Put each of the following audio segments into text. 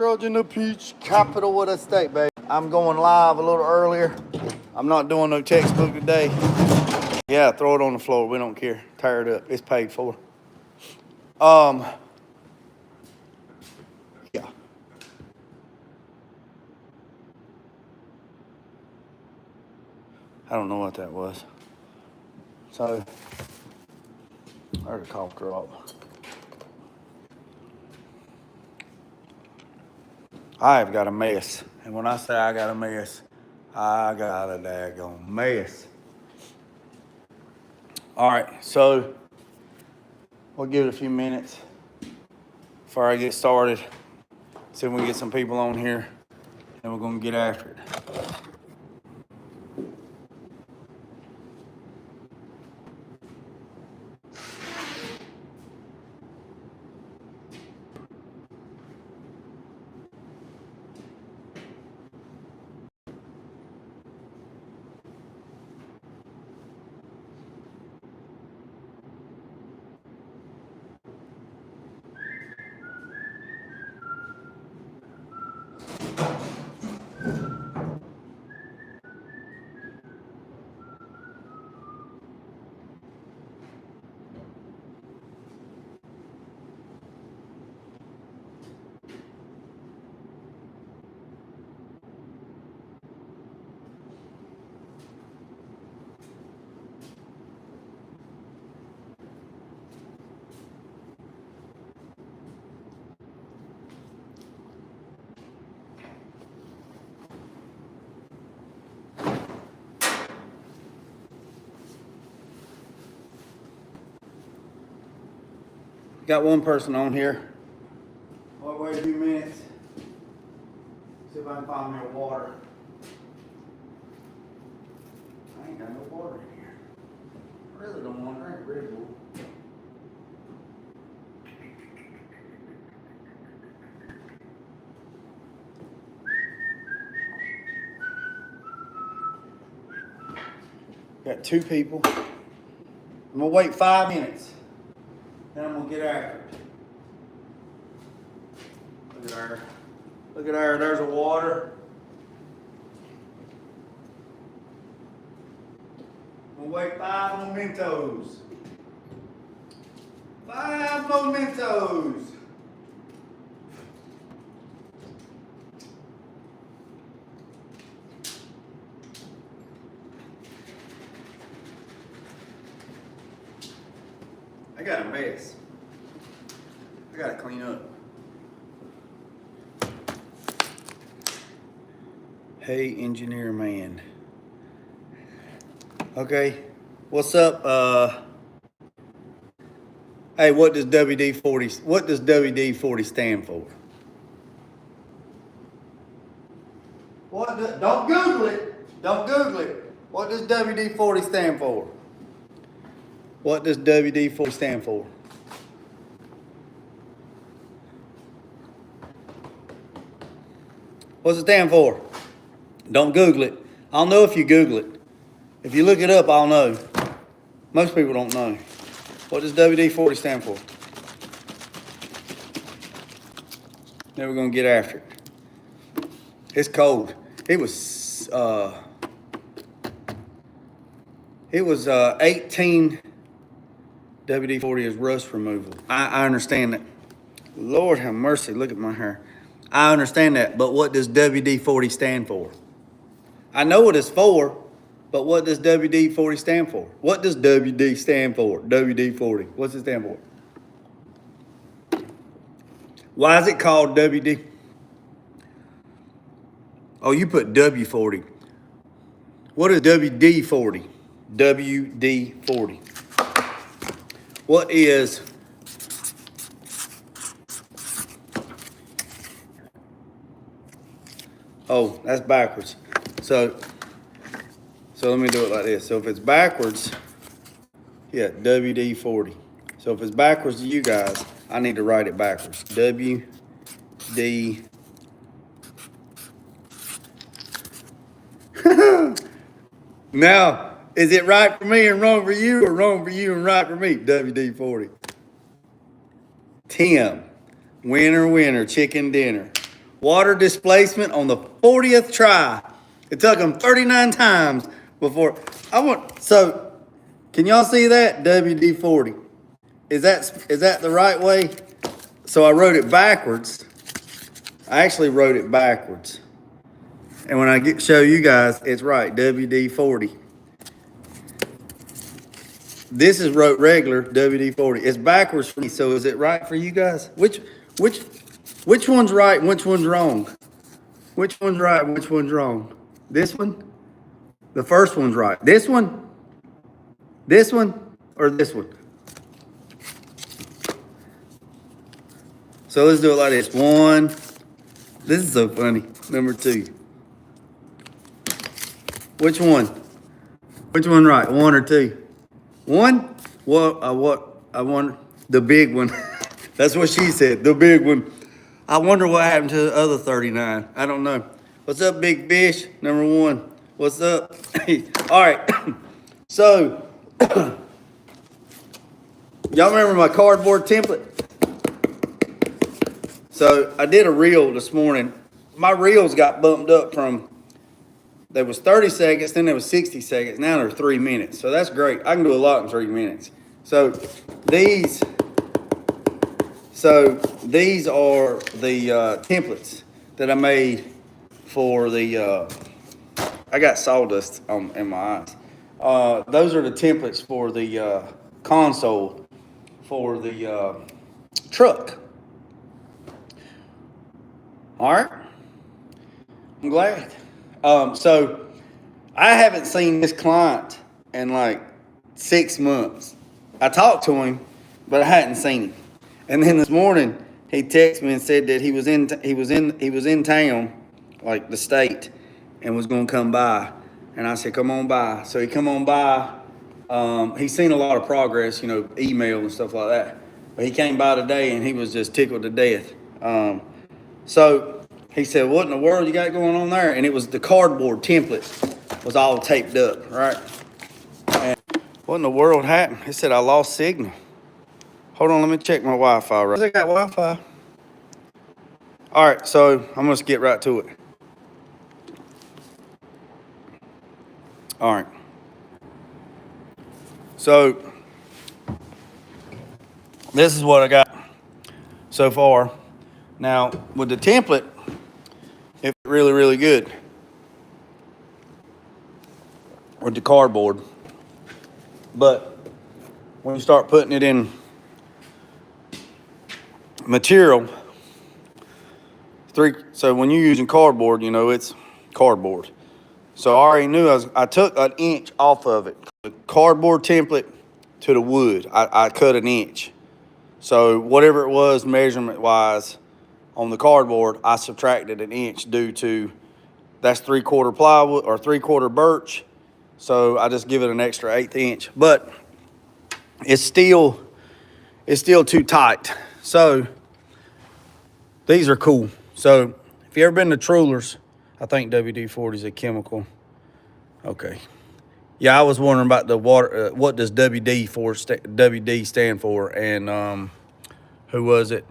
Trojan the Peach, capital of the state, baby. I'm going live a little earlier. I'm not doing no textbook today. Yeah, throw it on the floor. We don't care. Tear it up. It's paid for. Yeah. I don't know what that was. So, I heard a cough drop. I have got a mess. And when I say I got a mess, I got a daggone mess. All right, so we'll give it a few minutes before I get started. See if we can get some people on here, and we're gonna get after it. Got one person on here. I'll wait a few minutes. See if I can find me a water. I ain't got no water in here. I really don't want to drink Red Bull. Got two people. I'm gonna wait 5 minutes. Then I'm gonna get after it. Look at her. Look at her. There's a water. I'm gonna wait 5 momentos. 5 momentos. I got a mess. I gotta clean up. Hey, engineer man. Okay, what's up? Hey, what does WD-40 stand for? Don't Google it. Don't Google it. What does WD-40 stand for? What does WD-40 stand for? What's it stand for? Don't Google it. I'll know if you Google it. If you look it up, I'll know. Most people don't know. What does WD-40 stand for? Then we're gonna get after it. It's cold. It was 18 WD-40 is rust removal. I understand that. Lord have mercy, look at my hair. I understand that, but what does WD-40 stand for? I know what it's for, but what does WD-40 stand for? What does WD stand for? WD-40. What's it stand for? Why is it called WD? Oh, you put W40. What is WD-40? WD-40. What is... Oh, that's backwards. So let me do it like this. So if it's backwards, yeah, WD-40. So if it's backwards to you guys, I need to write it backwards. WD. Now, is it right for me and wrong for you, or wrong for you and right for me? WD-40. Tim, winner, winner, chicken dinner. Water displacement on the 40th try. It took them 39 times before. So can y'all see that? WD-40. Is that the right way? So I wrote it backwards. I actually wrote it backwards. And when I show you guys, it's right, WD-40. This is wrote regular, WD-40. It's backwards for me, so is it right for you guys? Which one's right and which one's wrong? Which one's right and which one's wrong? This one? The first one's right. This one? This one? Or this one? So let's do it like this. One. This is so funny. Number two. Which one? Which one right? One or two? One? What? I wonder. The big one. That's what she said. The big one. I wonder what happened to the other 39. I don't know. What's up, big fish? Number one. What's up? All right. So, y'all remember my cardboard template? So I did a reel this morning. My reels got bumped up from, there was 30 seconds, then there was 60 seconds. Now they're 3 minutes. So that's great. I can do a lot in 3 minutes. So these are the templates that I made for the, I got sawdust in my eyes. Those are the templates for the console for the truck. All right, I'm glad. So I haven't seen this client in like 6 months. I talked to him, but I hadn't seen him. And then this morning he texted me and said that he was in town, like the state, and was gonna come by. And I said, come on by. So he come on by. He's seen a lot of progress, email and stuff like that. But he came by today and he was just tickled to death. So he said, what in the world you got going on there? And it was the cardboard template was all taped up, right? And what in the world happened? He said, I lost signal. Hold on, let me check my Wi-Fi. Right? I got Wi-Fi. All right, so I'm going to get right to it. All right. So this is what I got so far. Now, with the template, it's really, really good. With the cardboard. But when you start putting it in material, so when you're using cardboard, it's cardboard. So I already knew I took an inch off of it. The cardboard template to the wood, I cut an inch. So whatever it was measurement-wise, on the cardboard, I subtracted an inch due to that's 3/4 plywood or 3/4 birch. So I just give it an extra 1/8 inch, but it's still too tight. So these are cool. So if you ever been to Trullers, I think WD-40 is a chemical. Okay. Yeah, I was wondering about the water. What does WD stand for? And who was it?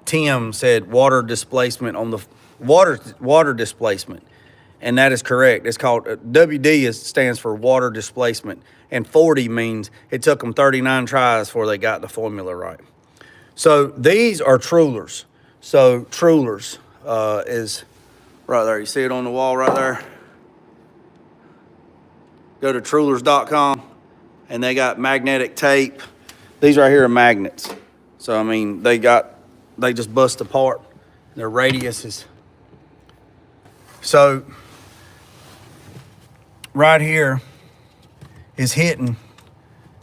Tim said water displacement on the water displacement, and that is correct. It's called WD stands for water displacement, and 40 means it took them 39 tries before they got the formula right. So these are Trullers. So Trullers is right there. You see it on the wall right there. Go to Trullers.com, and they got magnetic tape. These right here are magnets. So, I mean, they just bust apart. Their radius is. So, right here is hitting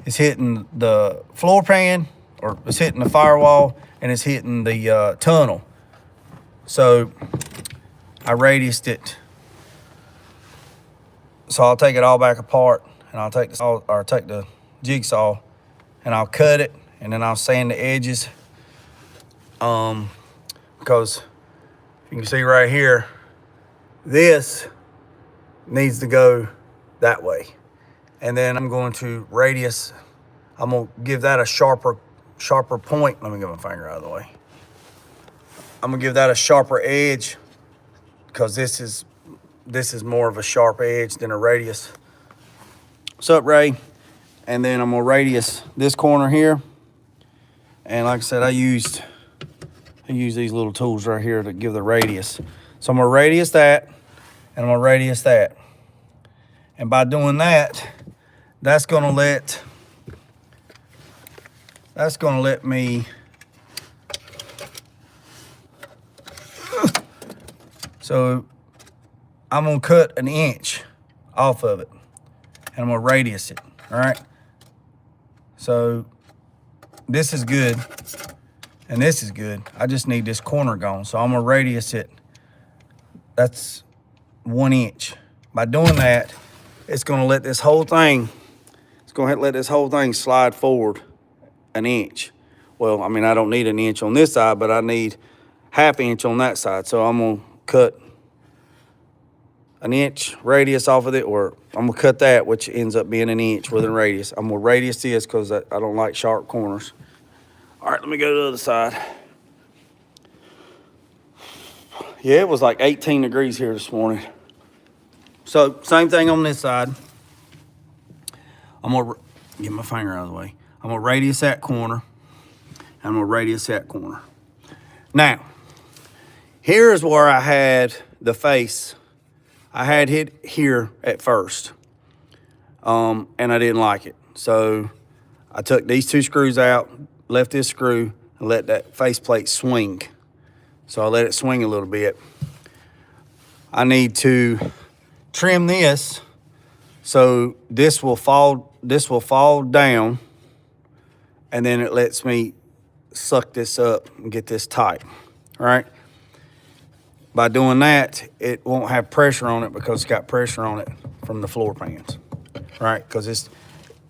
the floor pan, or it's hitting the firewall, and it's hitting the tunnel. So, I radiused it. So I'll take it all back apart, and I'll take the jigsaw, and I'll cut it, and then I'll sand the edges. Because you can see right here, this needs to go that way. And then I'm going to radius, I'm gonna give that a sharper point. Let me get my finger out of the way. I'm gonna give that a sharper edge because this is more of a sharp edge than a radius. What's up, Ray? And then I'm gonna radius this corner here. And like I said, I use these little tools right here to give the radius. So I'm gonna radius that, and I'm gonna radius that. And by doing that, that's gonna let me, so I'm gonna cut an inch off of it, and I'm gonna radius it, all right? So this is good, and this is good. I just need this corner gone, so I'm gonna radius it. That's 1 inch. By doing that, it's gonna let this whole thing, slide forward an inch. Well, I mean, I don't need an inch on this side, but I need ½ inch on that side. So I'm gonna cut an inch radius off of it, or I'm gonna cut that, which ends up being an inch with a radius. I'm gonna radius this because I don't like sharp corners. All right, let me go to the other side. Yeah, it was like 18 degrees here this morning. So same thing on this side. I'm gonna get my finger out of the way. I'm gonna radius that corner, and I'm gonna radius that corner. Now, here's where I had the face. I had hit here at first, and I didn't like it. So I took these 2 screws out, left this screw, and let that faceplate swing. So I let it swing a little bit. I need to trim this so this will fall down, and then it lets me suck this up and get this tight. All right. By doing that, it won't have pressure on it because it's got pressure on it from the floor pans. All right, because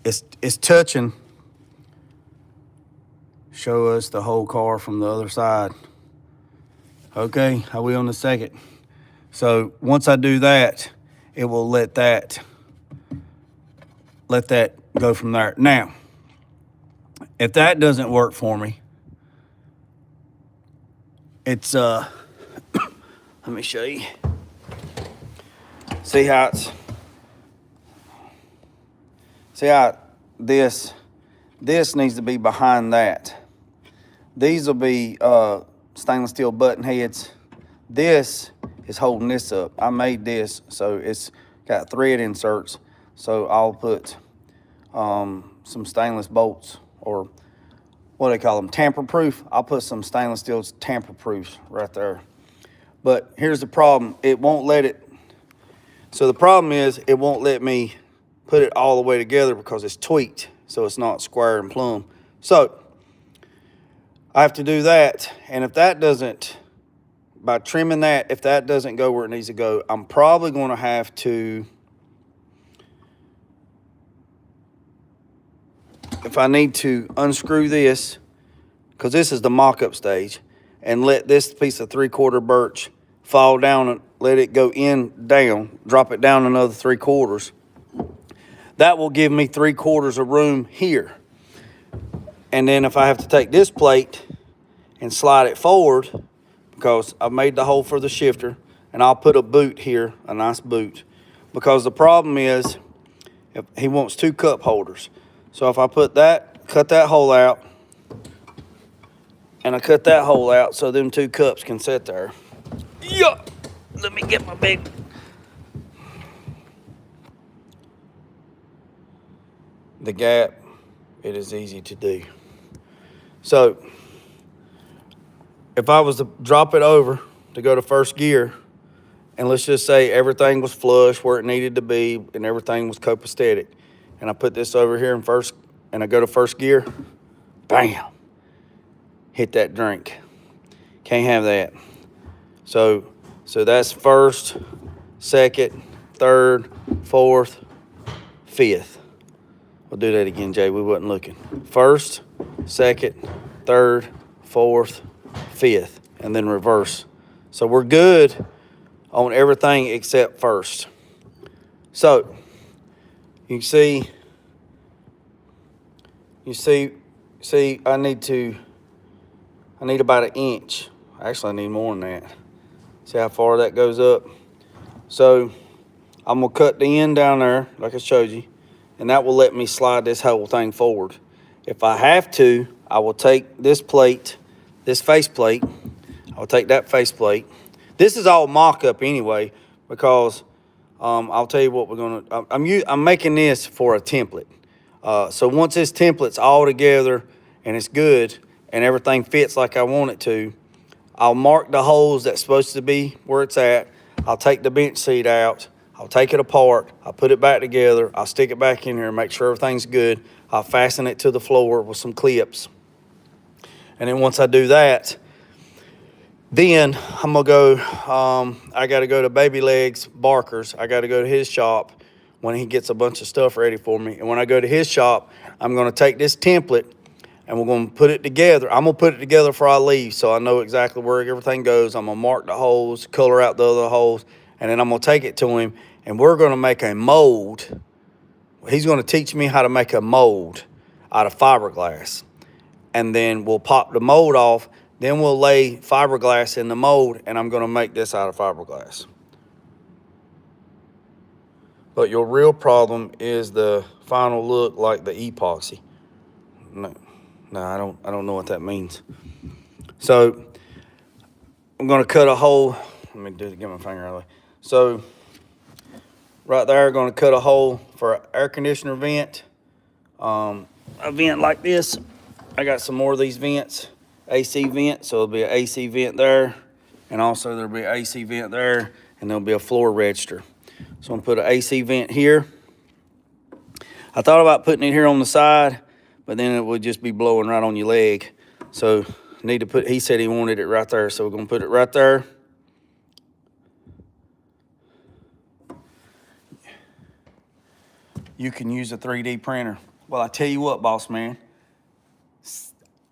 it's touching. Show us the whole car from the other side. Okay, are we on the second? So once I do that, it will let that go from there. Now, if that doesn't work for me, it's let me show you. See how this needs to be behind that. These will be stainless steel button heads. This is holding this up. I made this so it's got thread inserts. So I'll put some stainless bolts, or what do they call them, tamper proof. I'll put some stainless steel tamper proofs right there. But here's the problem. It won't let it. So the problem is it won't let me put it all the way together because it's tweaked. So it's not square and plumb. So I have to do that. And if that doesn't, by trimming that, if that doesn't go where it needs to go, I'm probably going to have to, if I need to unscrew this, because this is the mock-up stage, and let this piece of 3/4 birch fall down and let it go down, drop it down another 3/4. That will give me 3/4 of room here. And then if I have to take this plate and slide it forward, because I've made the hole for the shifter, and I'll put a boot here, a nice boot. Because the problem is, if he wants 2 cup holders. So if I put that, cut that hole out, and I cut that hole out so them 2 cups can sit there. Yeah, let me get my big. The gap, it is easy to do. So if I was to drop it over to go to first gear, and let's just say everything was flush where it needed to be and everything was copacetic, and I put this over here in first, and I go to first gear, bam, hit that drink. Can't have that. So that's first, second, third, fourth, fifth. We'll do that again, Jay. We wasn't looking. First, second, third, fourth, fifth, and then reverse. So we're good on everything except first. So you see, I need about 1 inch. Actually, I need more than that. See how far that goes up? So I'm gonna cut the end down there, like I showed you, and that will let me slide this whole thing forward. If I have to, I will take this plate, this face plate, I'll take that face plate. This is all mock-up anyway, because I'll tell you what we're gonna, I'm making this for a template. So once this template's all together and it's good and everything fits like I want it to, I'll mark the holes that's supposed to be where it's at. I'll take the bench seat out. I'll take it apart. I'll put it back together. I'll stick it back in here and make sure everything's good. I'll fasten it to the floor with some clips. And then once I do that, then I'm gonna go, I gotta go to Baby Legs Barker's. I gotta go to his shop when he gets a bunch of stuff ready for me. And when I go to his shop, I'm gonna take this template and we're gonna put it together. I'm gonna put it together before I leave so I know exactly where everything goes. I'm gonna mark the holes, color out the other holes, and then I'm gonna take it to him and we're gonna make a mold. He's gonna teach me how to make a mold out of fiberglass. And then we'll pop the mold off, then we'll lay fiberglass in the mold, and I'm gonna make this out of fiberglass. But your real problem is the final look like the epoxy. No, I don't know what that means. So I'm gonna cut a hole. Let me get my finger out of the way. So right there, gonna cut a hole for an air conditioner vent. A vent like this. I got some more of these vents, AC vent, so there'll be an AC vent there, and also there'll be an AC vent there, and there'll be a floor register. So I'm gonna put an AC vent here. I thought about putting it here on the side, but then it would just be blowing right on your leg. So need to put, he said he wanted it right there, so we're gonna put it right there. You can use a 3D printer. Well, I tell you what, boss man,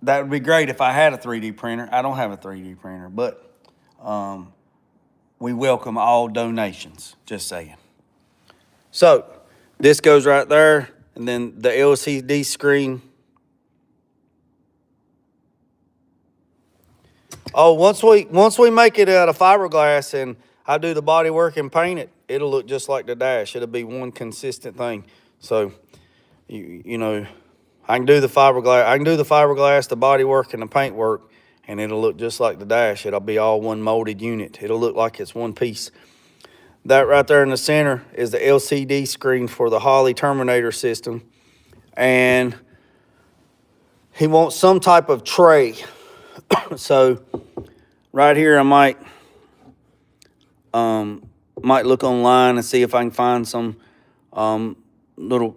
that would be great if I had a 3D printer. I don't have a 3D printer, but we welcome all donations, just saying. So this goes right there, and then the LCD screen. Oh, once we make it out of fiberglass and I do the body work and paint it, it'll look just like the dash. It'll be one consistent thing. So, you know, I can do the fiberglass, the body work, and the paint work, and it'll look just like the dash. It'll be all one molded unit. It'll look like it's one piece. That right there in the center is the LCD screen for the Holley Terminator system. And he wants some type of tray. So right here I might look online and see if I can find some little,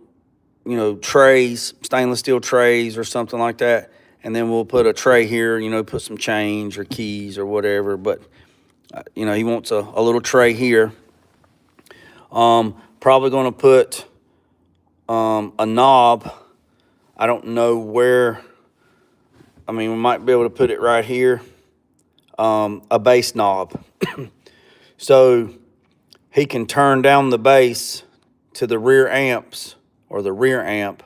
you know, trays, stainless steel trays or something like that. And then we'll put a tray here, you know, put some change or keys or whatever. But, you know, he wants a little tray here. Probably going to put a knob. I don't know where. I mean, we might be able to put it right here. A bass knob. So he can turn down the bass to the rear amps, or the rear amp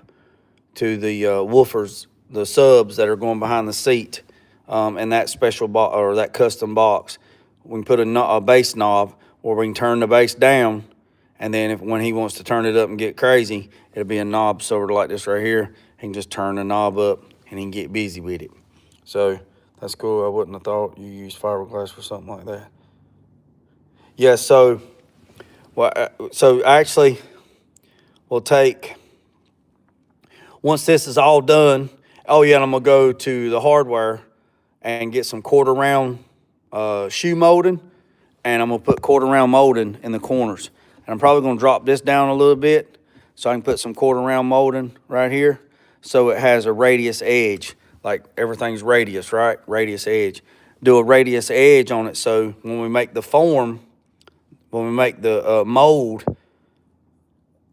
to the woofers, the subs that are going behind the seat, and that special box or that custom box. We can put a bass knob where we can turn the bass down, and then when he wants to turn it up and get crazy, it'll be a knob sort of like this right here. He can just turn the knob up and he can get busy with it. So that's cool. I wouldn't have thought you used fiberglass for something like that. Yeah, so actually we'll take, once this is all done, oh yeah, and I'm gonna go to the hardware and get some quarter round shoe molding, and I'm gonna put quarter round molding in the corners. And I'm probably gonna drop this down a little bit so I can put some quarter round molding right here so it has a radius edge, like everything's radius, right? Radius edge. Do a radius edge on it so when we make the form, when we make the mold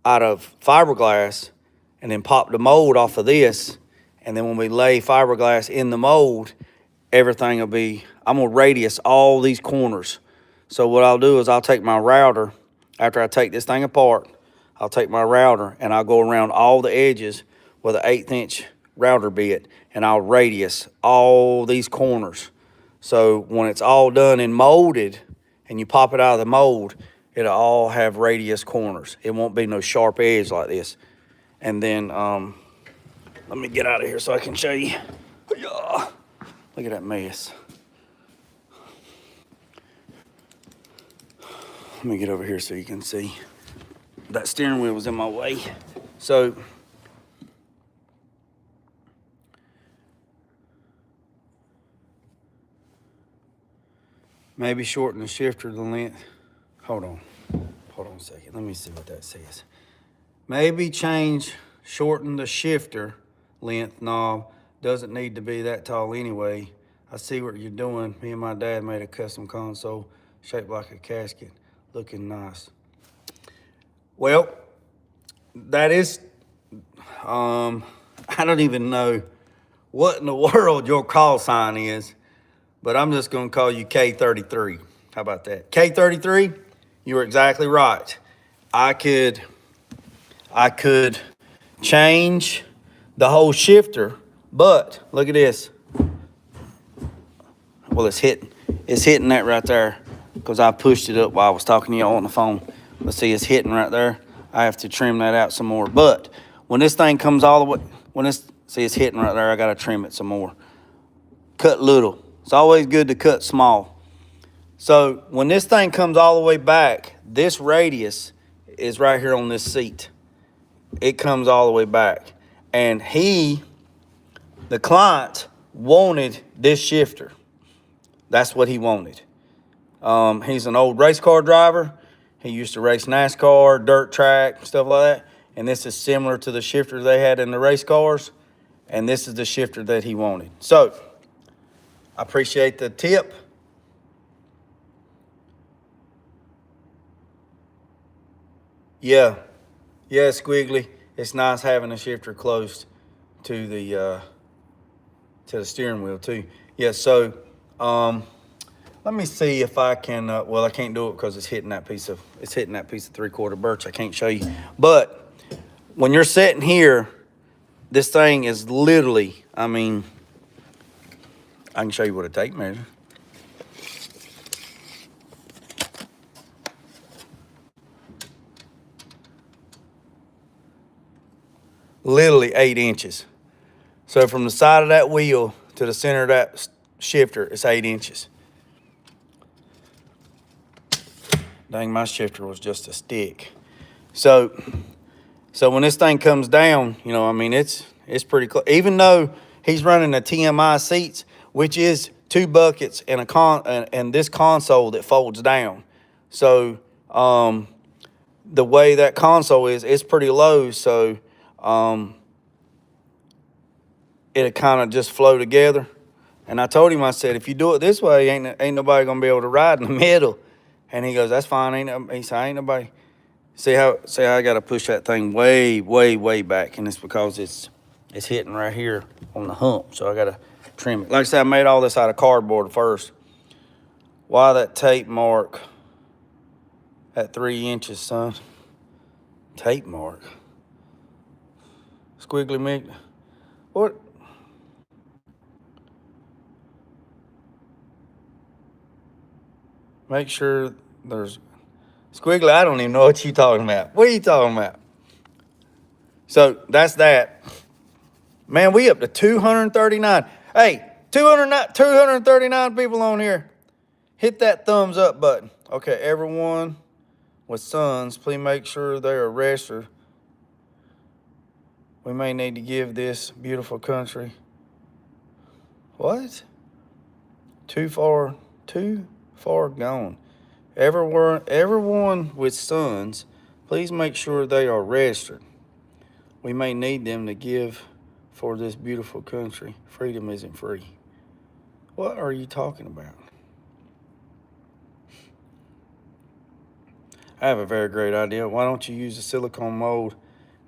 out of fiberglass and then pop the mold off of this, and then when we lay fiberglass in the mold, everything will be, I'm gonna radius all these corners. So what I'll do is I'll take my router, after I take this thing apart, I'll take my router and I'll go around all the edges with an 1/8 inch router bit, and I'll radius all these corners. So when it's all done and molded and you pop it out of the mold, it'll all have radius corners. It won't be no sharp edge like this. And then, let me get out of here so I can show you. Look at that mess. Let me get over here so you can see. That steering wheel was in my way. So, maybe shorten the shifter the length. Hold on a second. Let me see what that says. Maybe shorten the shifter length knob. Doesn't need to be that tall anyway. I see what you're doing. Me and my dad made a custom console shaped like a casket, looking nice. Well, that is, I don't even know what in the world your call sign is, but I'm just gonna call you K33. How about that? K33, you were exactly right. I could change the whole shifter, but look at this. Well, it's hitting that right there because I pushed it up while I was talking to y'all on the phone. But see, it's hitting right there. I have to trim that out some more. But when this thing comes all the way, see, it's hitting right there. I got to trim it some more. Cut little. It's always good to cut small. So when this thing comes all the way back, this radius is right here on this seat. It comes all the way back. And the client, wanted this shifter. That's what he wanted. He's an old race car driver. He used to race NASCAR, dirt track, stuff like that. And this is similar to the shifter they had in the race cars. And this is the shifter that he wanted. So, I appreciate the tip. Yeah, Squiggly. It's nice having a shifter close to the steering wheel too. Yeah, so let me see if I can. Well, I can't do it because it's hitting that piece of 3/4 birch. I can't show you. But when you're sitting here, this thing is literally. I mean, I can show you what a tape measure. Literally 8 inches. So from the side of that wheel to the center of that shifter, it's 8 inches. Dang, my shifter was just a stick. So when this thing comes down, you know, I mean, it's pretty close. Even though he's running the TMI seats, which is 2 buckets and and this console that folds down. So the way that console is, it's pretty low. So it'll kind of just flow together. And I told him, I said, if you do it this way, ain't nobody gonna be able to ride in the middle. And he goes, that's fine. He said, ain't nobody. See how I got to push that thing way, way, way back, and it's because it's hitting right here on the hump. So I got to trim it. Like I said, I made all this out of cardboard first. Why that tape mark at 3 inches, son? Tape mark. Squiggly Mick. What? Make sure there's Squiggly. I don't even know what you're talking about. What are you talking about? So that's that. Man, we up to 239. Hey, 239 people on here. Hit that thumbs up button. Okay, everyone with sons, please make sure they are registered. We may need to give this beautiful country. What? Too far gone. Everyone with sons, please make sure they are registered. We may need them to give for this beautiful country. Freedom isn't free. What are you talking about? I have a very great idea. Why don't you use a silicone mold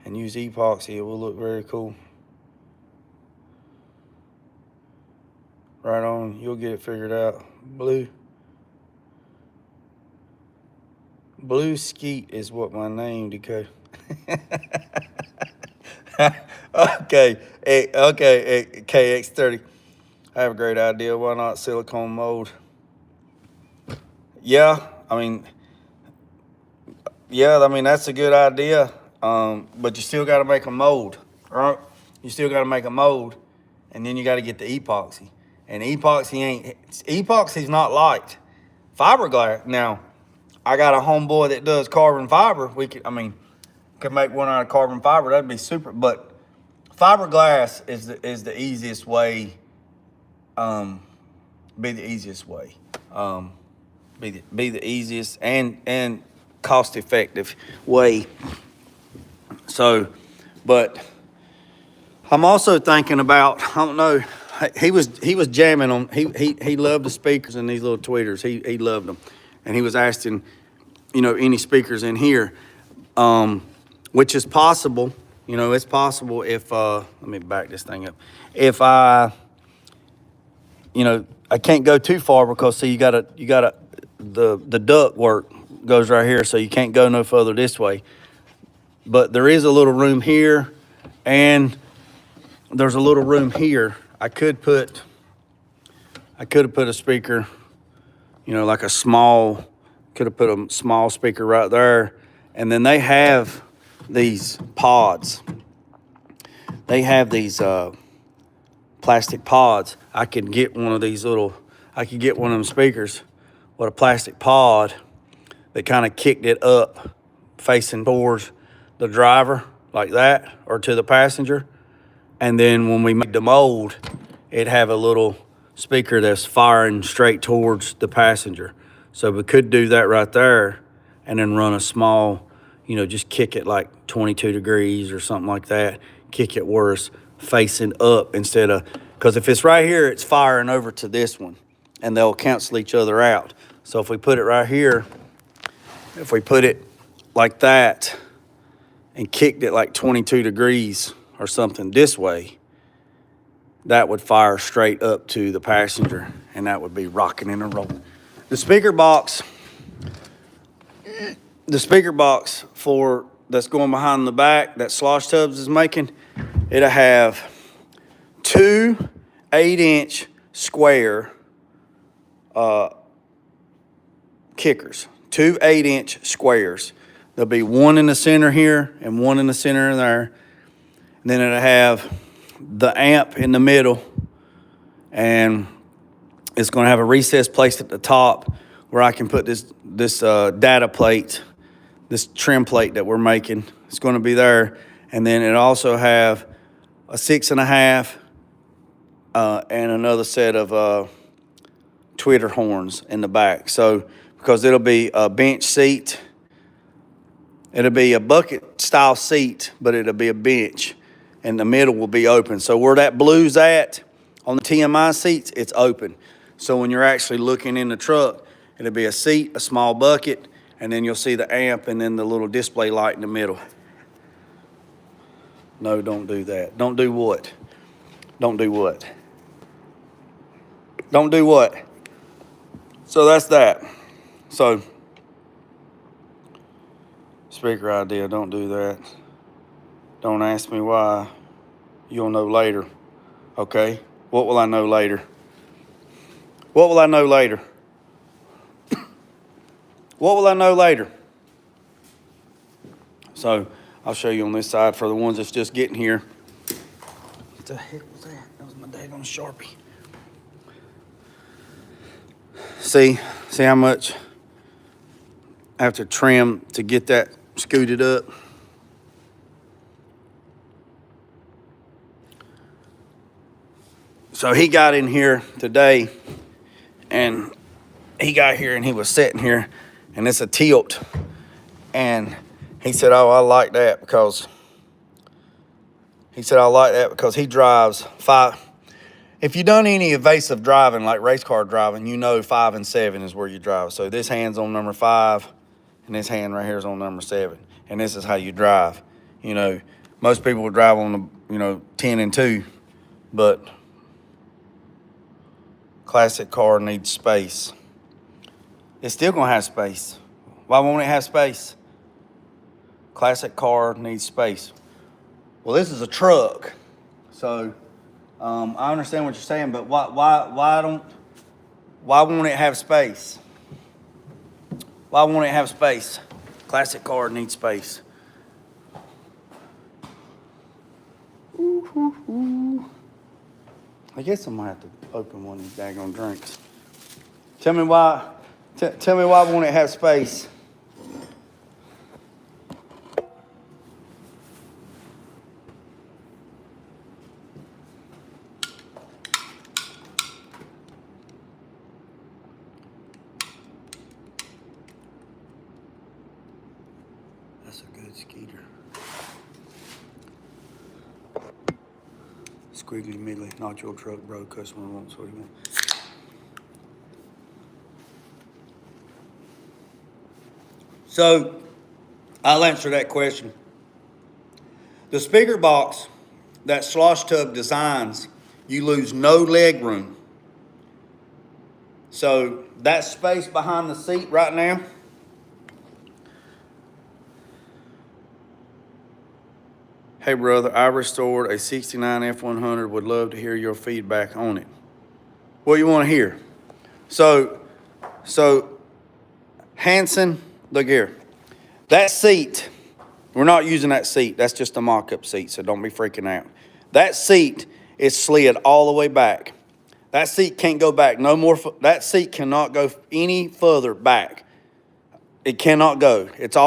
and use epoxy? It will look very cool. Right on, you'll get it figured out. Blue Skeet is what my name decode. Okay, KX30. I have a great idea. Why not silicone mold? Yeah, I mean, that's a good idea. But you still got to make a mold, right? You still got to make a mold, and then you got to get the epoxy. And epoxy's not light. Fiberglass. Now, I got a homeboy that does carbon fiber. Could make one out of carbon fiber. That'd be super. But fiberglass is the easiest way. Be the easiest way. Be the easiest and cost effective way. So, but I'm also thinking about, I don't know, he was jamming on, he loved the speakers and these little tweeters. He loved them. And he was asking, any speakers in here, which is possible. It's possible if, let me back this thing up. If I can't go too far because see, the duct work goes right here, so you can't go no further this way. But there is a little room here, and there's a little room here. I could have put a speaker, like a small, could have put a small speaker right there. And then they have these pods. They have these plastic pods. I could get one of them speakers with a plastic pod that kind of kicked it up facing towards the driver like that, or to the passenger. And then when we made the mold, it'd have a little speaker that's firing straight towards the passenger. So we could do that right there and then run a small, just kick it like 22 degrees or something like that. Kick it where it's facing up instead of, because if it's right here, it's firing over to this one and they'll cancel each other out. So if we put it right here, if we put it like that and kicked it like 22 degrees or something this way, that would fire straight up to the passenger and that would be rocking and rolling. The speaker box for that's going behind the back that Slosh Tubs is making, it'll have 2 8-inch square kickers, 2 8-inch squares. There'll be one in the center here and one in the center there. And then it'll have the amp in the middle, and it's going to have a recessed place at the top where I can put this data plate, this trim plate that we're making. It's going to be there. And then it also have a 6.5 and another set of tweeter horns in the back. So because it'll be a bench seat, it'll be a bucket style seat, but it'll be a bench, and the middle will be open. So where that blue's at on the TMI seats, it's open. So when you're actually looking in the truck, it'll be a seat, a small bucket, and then you'll see the amp and then the little display light in the middle. No, don't do that. Don't do what? Don't do what? Don't do what? So that's that. So, speaker idea, don't do that. Don't ask me why. You'll know later. Okay? What will I know later? What will I know later? What will I know later? So, I'll show you on this side for the ones that's just getting here. What the heck was that? That was my daggone Sharpie. See how much I have to trim to get that scooted up? So he got in here today, and he got here and he was sitting here, and it's a tilt, and he said, "Oh, I like that because," he drives 5. If you've done any evasive driving, like race car driving, 5 and 7 is where you drive. So this hand's on number 5, and this hand right here is on number 7. And this is how you drive. Most people would drive on the, 10 and 2, but classic car needs space. It's still gonna have space. Why won't it have space? Classic car needs space. Well, this is a truck, so I understand what you're saying, but why won't it have space? Why won't it have space? Classic car needs space. I guess I'm gonna have to open one of these daggone drinks. Tell me why. Tell me why won't it have space? That's a good skeeter. Squiggly middly, not your truck, bro. Customer wants what he wants. So, I'll answer that question. The speaker box that Slosh Tub designs, you lose no leg room. So, that space behind the seat right now, hey brother, I restored a 69 F100. Would love to hear your feedback on it. What you want to hear? So Hanson, look here. That seat, we're not using that seat. That's just a mock-up seat, so don't be freaking out. That seat is slid all the way back. That seat can't go back no more. That seat cannot go any further back. It cannot go. It's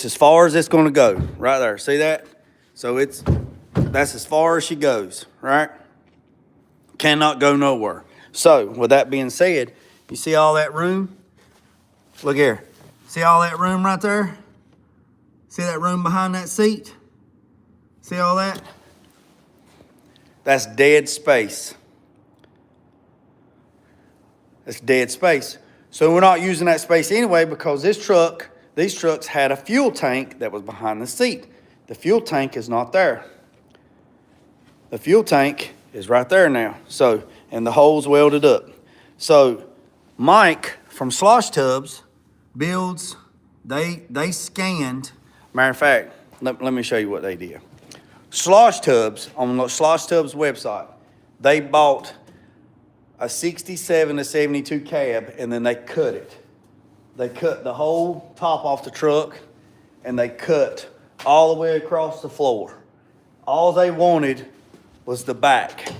as far as it's going to go, right there. See that? So that's as far as she goes, right? Cannot go nowhere. So, with that being said, you see all that room? Look here. See all that room right there? See that room behind that seat? See all that? That's dead space. That's dead space. So we're not using that space anyway because these trucks had a fuel tank that was behind the seat. The fuel tank is not there. The fuel tank is right there now. So, and the hole's welded up. So Mike from Slosh Tubs builds, they scanned, matter of fact, let me show you what they did. Slosh Tubs, on the Slosh Tubs website, they bought a 67 to 72 cab and then they cut it. They cut the whole top off the truck and they cut all the way across the floor. All they wanted was the back.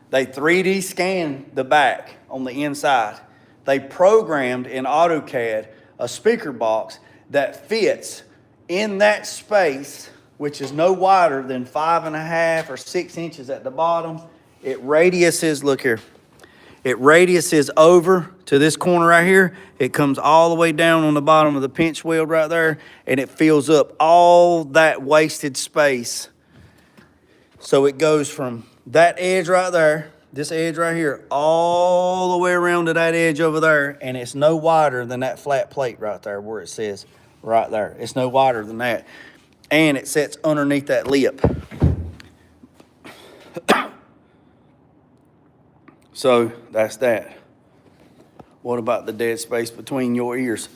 They 3D scanned the back on the inside. They programmed in AutoCAD a speaker box that fits in that space, which is no wider than 5.5 or 6 inches at the bottom. It radiuses, look here. It radiuses over to this corner right here. It comes all the way down on the bottom of the pinch weld right there, and it fills up all that wasted space. So it goes from that edge right there, this edge right here, all the way around to that edge over there, and it's no wider than that flat plate right there where it says right there. It's no wider than that. And it sits underneath that lip. So that's that. What about the dead space between your ears?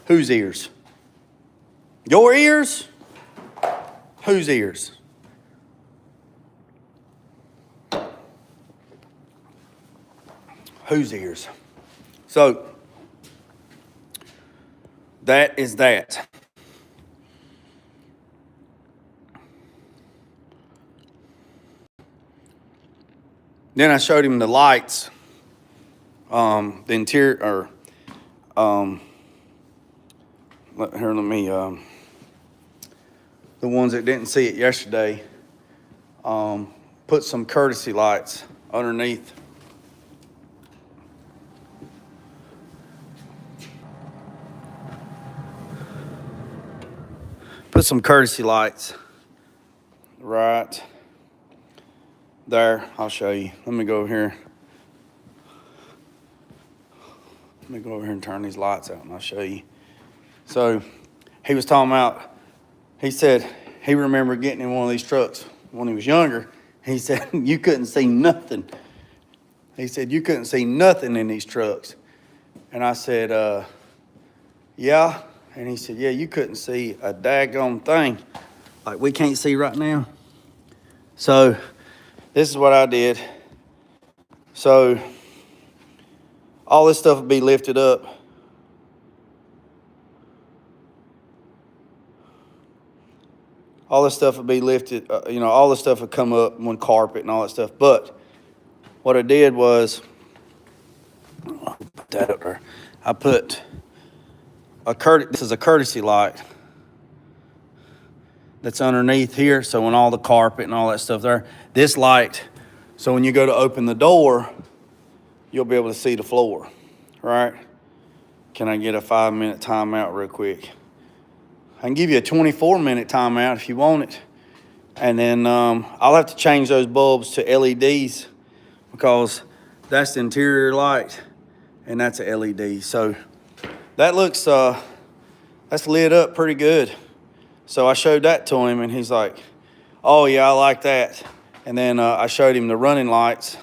Whose ears? Your ears? Whose ears? Whose ears? So that is that. Then I showed him the lights, the interior, the ones that didn't see it yesterday, put some courtesy lights underneath. Put some courtesy lights right there. I'll show you. Let me go over here. Let me go over here and turn these lights out and I'll show you. So he was talking about, he said he remembered getting in one of these trucks when he was younger. He said, you couldn't see nothing. He said, you couldn't see nothing in these trucks. And I said, yeah. And he said, yeah, you couldn't see a daggone thing. Like we can't see right now. So this is what I did. So all this stuff will be lifted up. All this stuff will be lifted, all this stuff will come up when carpet and all that stuff. But what I did was, I'll put that up there. I put this is a courtesy light that's underneath here. So when all the carpet and all that stuff there, this light, so when you go to open the door, you'll be able to see the floor, right? Can I get a 5-minute timeout real quick? I can give you a 24-minute timeout if you want it. And then I'll have to change those bulbs to LEDs because that's the interior light and that's a LED. So that looks, that's lit up pretty good. So I showed that to him and he's like, oh yeah, I like that. And then I showed him the running lights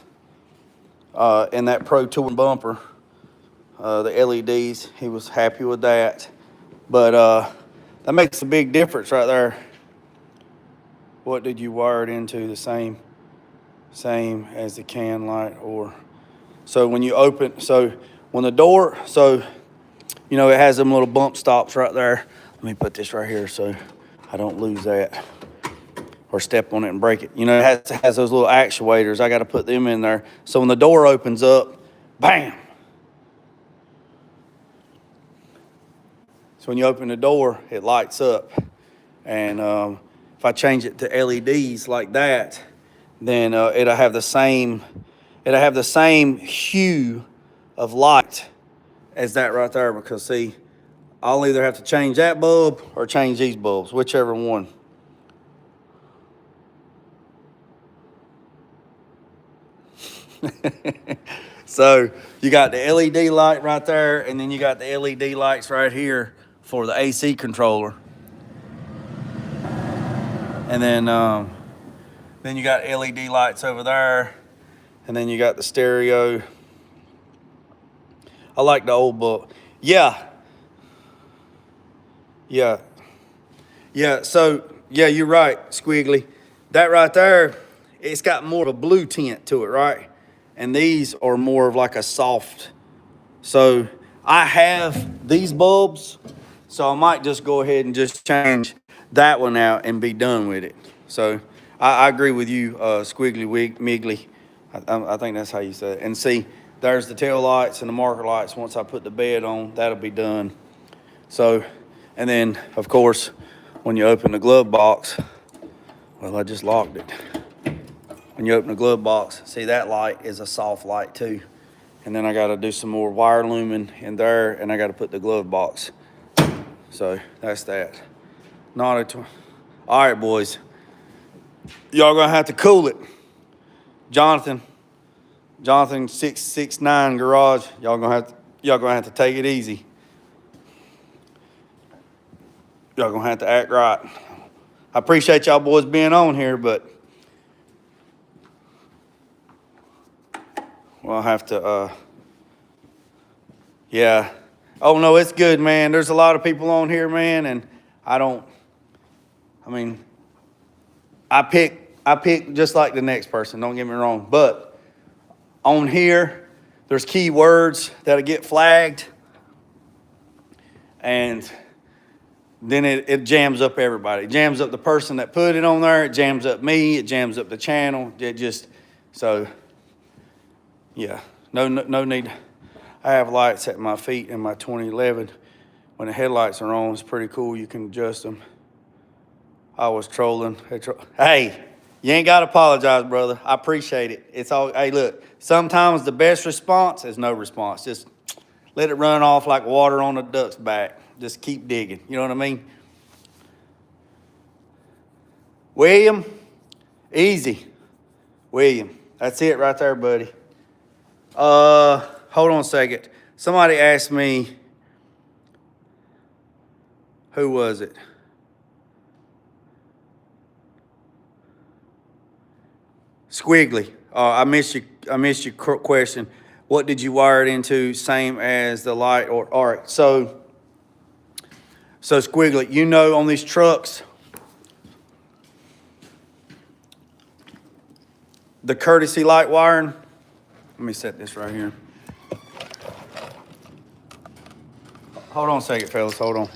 and that Pro Touring bumper, the LEDs. He was happy with that. But that makes a big difference right there. What did you wire it into? The same as the can light, or so when you open, so when the door, so it has them little bump stops right there. Let me put this right here so I don't lose that or step on it and break it. It has those little actuators. I got to put them in there. So when the door opens up, bam. So when you open the door, it lights up. And if I change it to LEDs like that, then it'll have the same hue of light as that right there. Because see, I'll either have to change that bulb or change these bulbs, whichever one. So you got the LED light right there, and then you got the LED lights right here for the AC controller. And then you got LED lights over there, and then you got the stereo. I like the old bulb. Yeah. So yeah, you're right, Squiggly. That right there, it's got more of a blue tint to it, right? And these are more of like a soft. So I have these bulbs, so I might just go ahead and just change that one out and be done with it. So I agree with you, Squiggly Miggly. I think that's how you say it. And see, there's the tail lights and the marker lights. Once I put the bed on, that'll be done. So, and then of course, when you open the glove box, well, I just locked it. When you open the glove box, see that light is a soft light too. And then I got to do some more wire looming in there, and I got to put the glove box. So that's that. All right, boys. Y'all gonna have to cool it. Jonathan 669 garage. Y'all gonna have to take it easy. Y'all gonna have to act right. I appreciate y'all boys being on here, but we'll have to, yeah. Oh no, it's good, man. There's a lot of people on here, man, and I pick just like the next person, don't get me wrong. But on here, there's keywords that'll get flagged, and then it jams up everybody. It jams up the person that put it on there. It jams up me. It jams up the channel. So, yeah, no need. I have lights at my feet in my 2011. When the headlights are on, it's pretty cool. You can adjust them. I was trolling. Hey, you ain't got to apologize, brother. I appreciate it. Hey, look, sometimes the best response is no response. Just let it run off like water on a duck's back. Just keep digging. You know what I mean? William, easy. William, that's it right there, buddy. Hold on a second. Somebody asked me, who was it? Squiggly. I missed your question. What did you wire it into? Same as the light, or all right. So Squiggly, on these trucks, the courtesy light wiring. Let me set this right here. Hold on a second, fellas, hold on.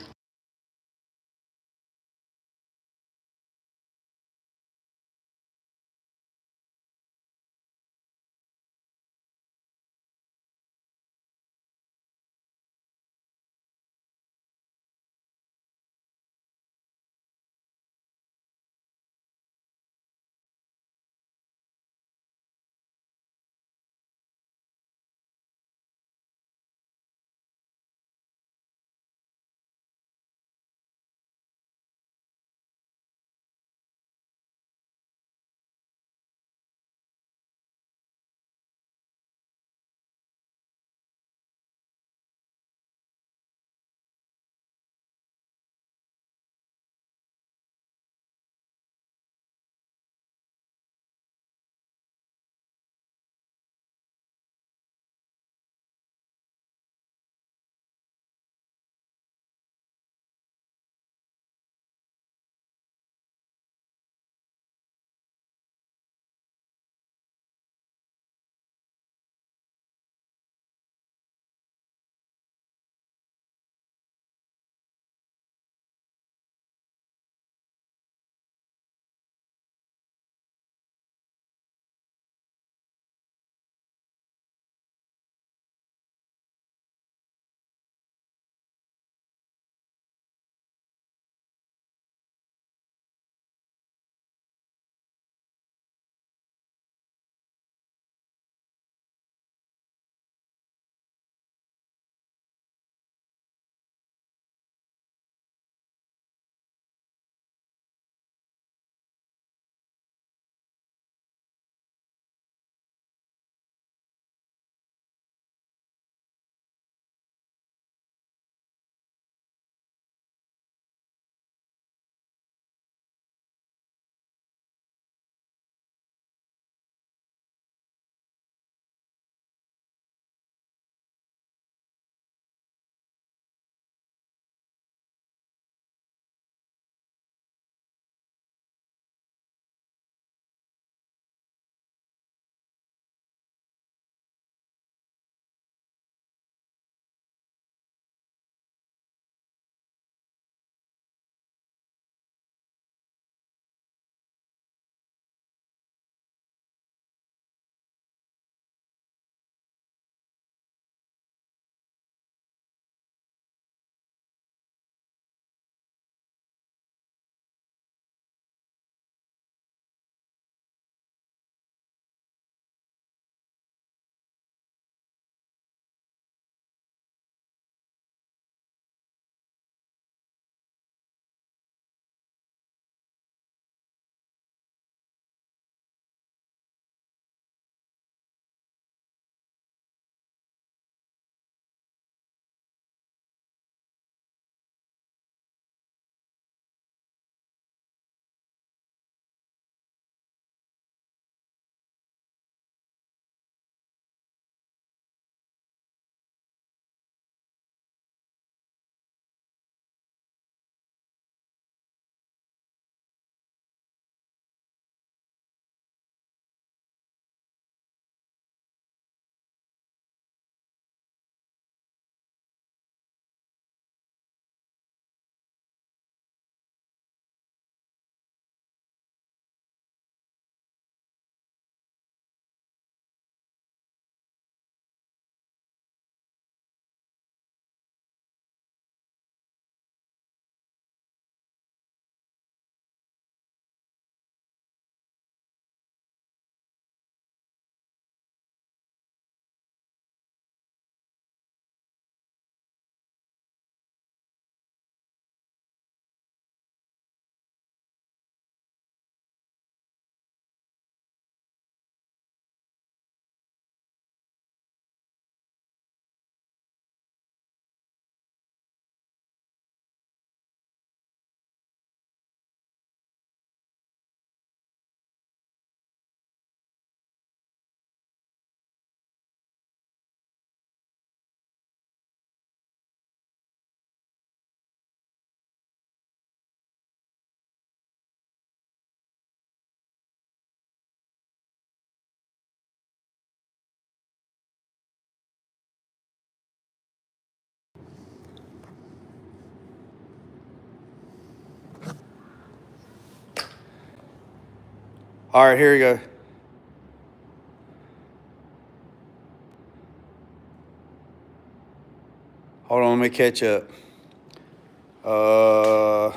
All right, here we go. Hold on, let me catch up. All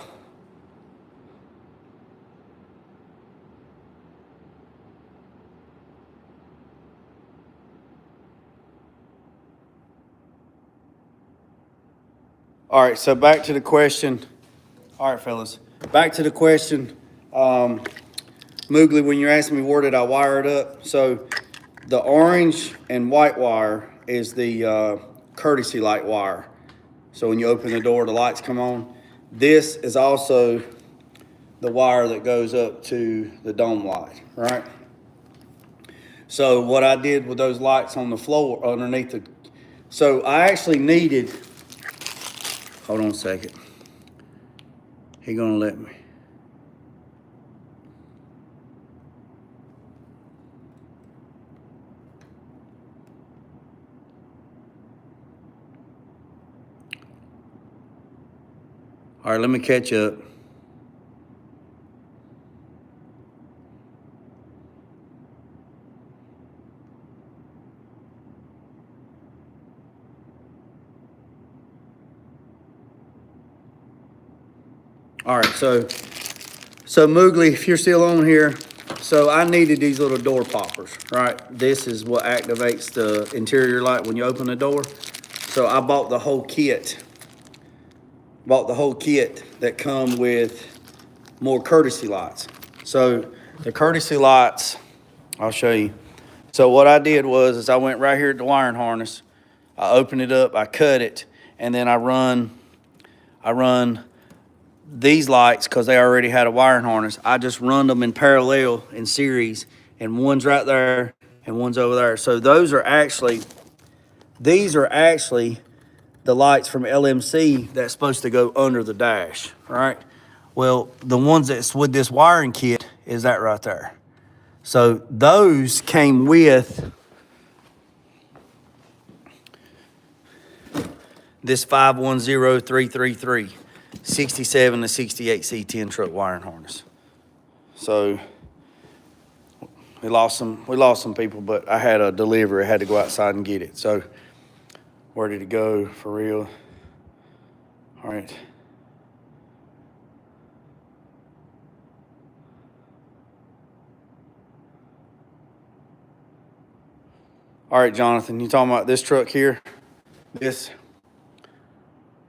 right, so back to the question. All right, fellas, back to the question. Moogly, when you're asking me where did I wire it up, so the orange and white wire is the courtesy light wire. So when you open the door, the lights come on. This is also the wire that goes up to the dome light, right? So what I did with those lights on the floor underneath the, so I actually needed, hold on a second. He gonna let me. All right, let me catch up. All right, so Moogly, if you're still on here, so I needed these little door poppers, right? This is what activates the interior light when you open the door. So I bought the whole kit. That come with more courtesy lights. So the courtesy lights, I'll show you. So what I did was I went right here at the wiring harness. I opened it up, I cut it, and then I run these lights because they already had a wiring harness. I just run them in parallel in series, and one's right there and one's over there. So these are actually the lights from LMC that's supposed to go under the dash, right? Well, the ones that's with this wiring kit is that right there. So those came with this 510333 67 to 68 C10 truck wiring harness. So we lost some people, but I had a delivery. I had to go outside and get it. So where did it go for real? All right. All right, Jonathan, you talking about this truck here? That's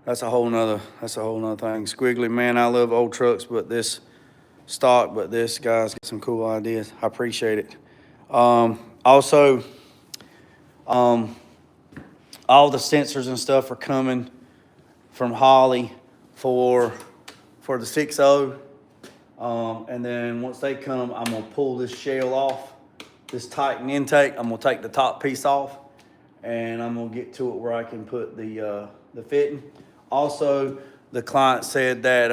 a whole nother thing. Squiggly, man, I love old trucks, but this stock, but this guy's got some cool ideas. I appreciate it. Also, all the sensors and stuff are coming from Holly for the 6.0. And then once they come, I'm gonna pull this shell off, this Titan intake. I'm gonna take the top piece off, and I'm gonna get to it where I can put the fitting. Also, the client said that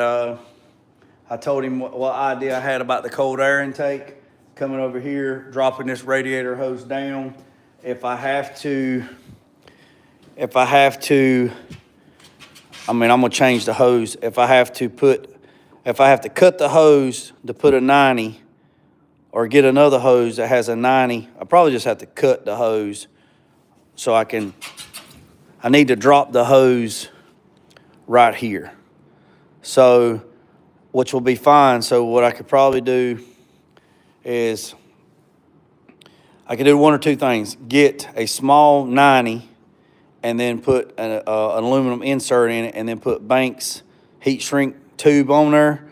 I told him what idea I had about the cold air intake coming over here, dropping this radiator hose down. If I have to, I'm gonna change the hose. If I have to cut the hose to put a 90 or get another hose that has a 90, I probably just have to cut the hose so I need to drop the hose right here. So, which will be fine. So what I could probably do is I could do one or two things. Get a small 90 and then put an aluminum insert in it, and then put Banks heat shrink tube on there,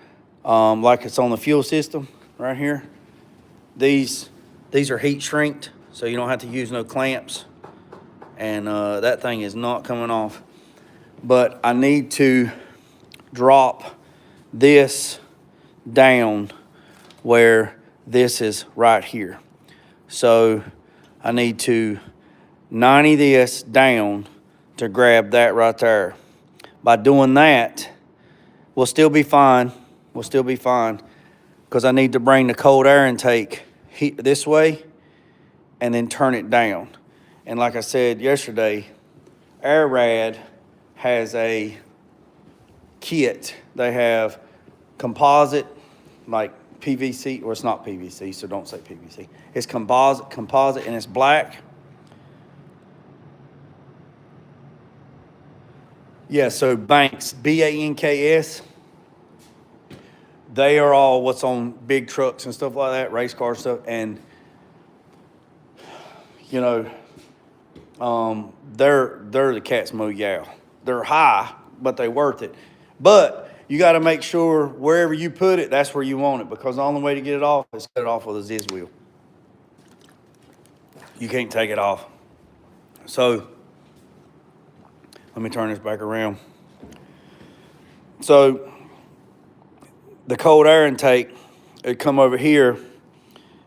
like it's on the fuel system right here. These are heat shrinked, so you don't have to use no clamps, and that thing is not coming off. But I need to drop this down where this is right here. So I need to 90 this down to grab that right there. By doing that, we'll still be fine. Because I need to bring the cold air intake this way and then turn it down. And like I said yesterday, AirRad has a kit. They have composite, like PVC, or it's not PVC, so don't say PVC. It's composite, and it's black. Yeah, so Banks, Banks, they are all what's on big trucks and stuff like that, race car stuff, and you know, they're the cat's meow. They're high, but they're worth it. But you got to make sure wherever you put it, that's where you want it, because the only way to get it off is cut it off with a Ziz wheel. You can't take it off. So let me turn this back around. So the cold air intake, it come over here,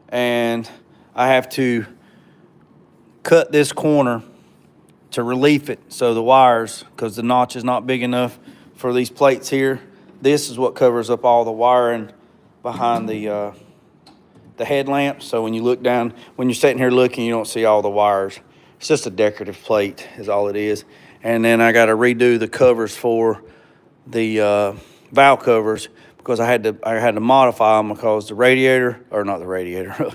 and I have to cut this corner to relief it, so the wires, because the notch is not big enough for these plates here. This is what covers up all the wiring behind the headlamp. So when you look down, when you're sitting here looking, you don't see all the wires. It's just a decorative plate is all it is. And then I got to redo the covers for the valve covers, because I had to modify them because the radiator, or not the radiator,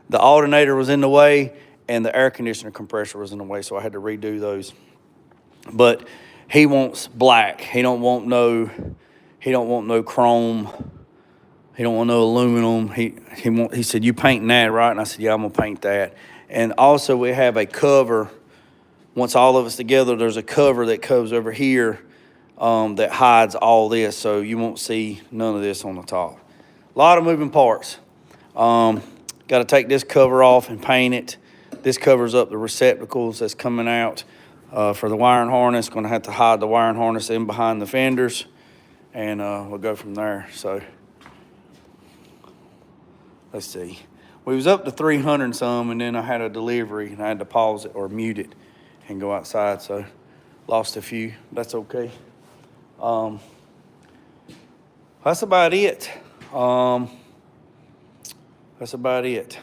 the alternator was in the way, and the air conditioner compressor was in the way, so I had to redo those. But he wants black. He don't want no chrome. He don't want no aluminum. He said, "You painting that, right?" And I said, "Yeah, I'm gonna paint that." And also we have a cover. Once all of us together, there's a cover that comes over here that hides all this, so you won't see none of this on the top. A lot of moving parts. Got to take this cover off and paint it. This covers up the receptacles that's coming out for the wiring harness. Going to have to hide the wiring harness in behind the fenders, and we'll go from there. So let's see. We was up to 300 and some, and then I had a delivery, and I had to pause it or mute it and go outside. So lost a few. That's okay. That's about it. That's about it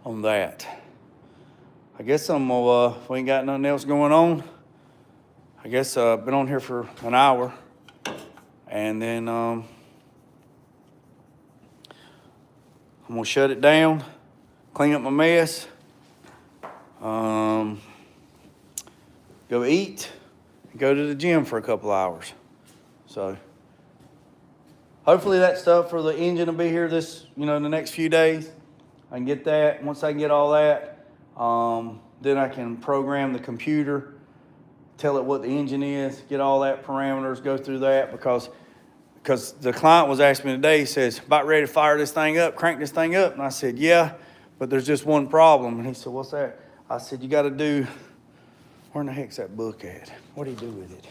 on that. I guess if we ain't got nothing else going on, I guess I've been on here for an hour, and then I'm gonna shut it down, clean up my mess, go eat, and go to the gym for a couple hours. So hopefully that stuff for the engine will be here the next few days. I can get that. Once I get all that, then I can program the computer, tell it what the engine is, get all that parameters, go through that, because the client was asking me today, he says, "About ready to fire this thing up, crank this thing up?" And I said, "Yeah, but there's just one problem." And he said, "What's that?" I said, "You got to do," where in the heck's that book at? What do you do with it?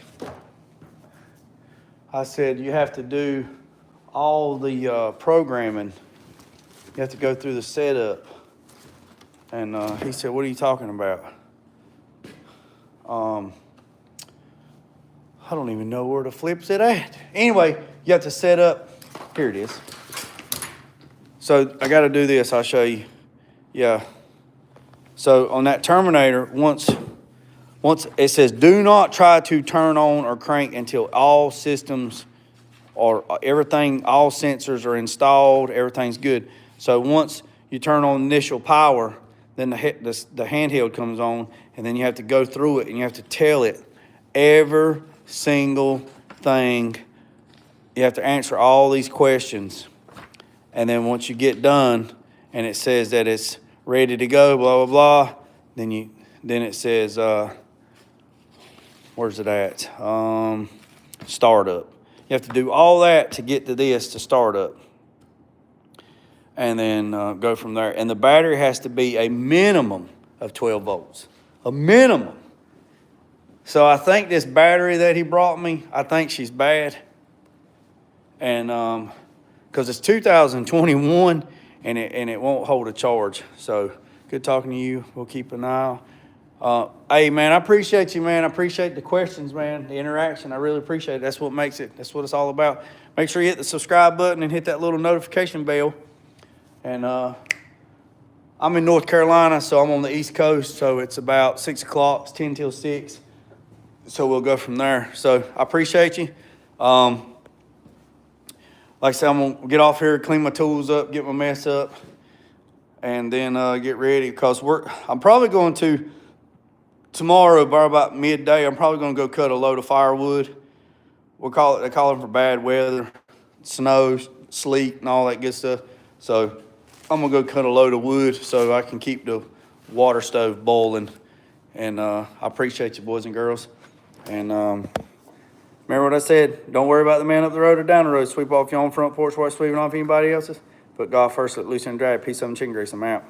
I said, "You have to do all the programming. You have to go through the setup." And he said, "What are you talking about?" I don't even know where the flip's it at. Anyway, you have to set up. Here it is. So I got to do this. I'll show you. Yeah. So on that terminator, once it says, "Do not try to turn on or crank until all systems or everything, all sensors are installed, everything's good." So once you turn on initial power, then the handheld comes on, and then you have to go through it, and you have to tell it every single thing. You have to answer all these questions. And then once you get done, and it says that it's ready to go, blah, blah, blah, then it says, where's it at? Startup. You have to do all that to get to this to start up. And then go from there. And the battery has to be a minimum of 12 volts. A minimum. So I think this battery that he brought me, I think she's bad. And because it's 2021 and it won't hold a charge. So good talking to you. We'll keep an eye out. Hey, man, I appreciate you, man. I appreciate the questions, man, the interaction. I really appreciate it. That's what makes it. That's what it's all about. Make sure you hit the subscribe button and hit that little notification bell. And I'm in North Carolina, so I'm on the East Coast, so it's about 6 o'clock. It's 10 till 6. So we'll go from there. So I appreciate you. like I said, I'm gonna get off here, clean my tools up, get my mess up, and then get ready because I'm probably going to tomorrow by about midday. I'm probably gonna go cut a load of firewood. They call them for bad weather, snow, sleet, and all that good stuff. So I'm gonna go cut a load of wood so I can keep the water stove boiling. And I appreciate you, boys and girls. And remember what I said, don't worry about the man up the road or down the road. Sweep off your own front porch while sweeping off anybody else's. Put God first, let loose and drag. Peace, some chicken grease. I'm out.